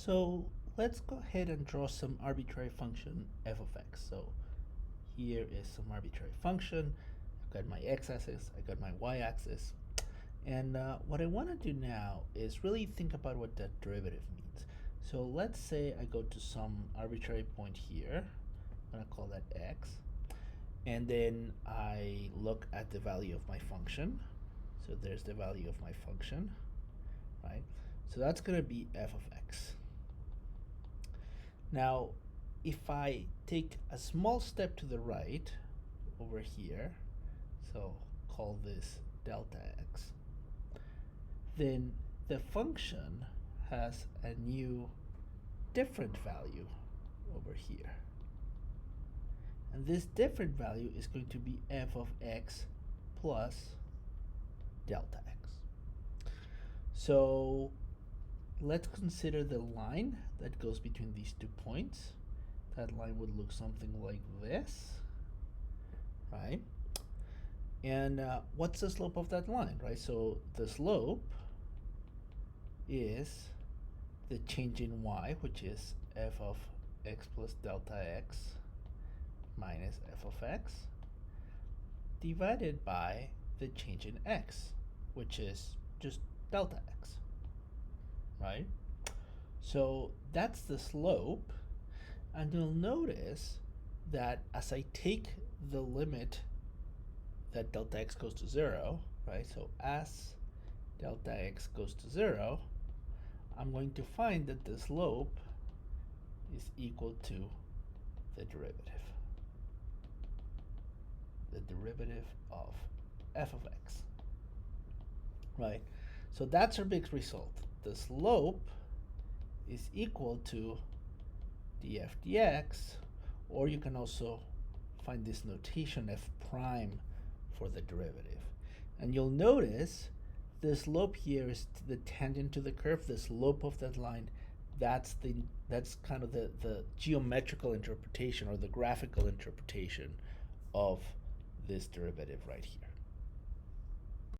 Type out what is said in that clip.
So let's go ahead and draw some arbitrary function f of x. So here is some arbitrary function. I've got my x-axis, I've got my y-axis. And what I want to do now is really think about what that derivative means. So let's say I go to some arbitrary point here. I'm going to call that x. And then I look at the value of my function. So there's the value of my function, right? So that's going to be f of x. Now, if I take a small step to the right over here, so call this delta x, then the function has a new different value over here. And this different value is going to be f of x plus delta x. So let's consider the line that goes between these 2 points. That line would look something like this, right? And what's the slope of that line, right? So the slope is the change in y, which is f of x plus delta x minus f of x, divided by the change in x, which is just delta x, right? So that's the slope, and you'll notice that as I take the limit that delta x goes to 0, right? So as delta x goes to 0, I'm going to find that the slope is equal to the derivative of f of x, right? So that's our big result. The slope is equal to df dx, or you can also find this notation f prime for the derivative. And you'll notice the slope here is the tangent to the curve. The slope of that line, that's kind of the geometrical interpretation or the graphical interpretation of this derivative right here.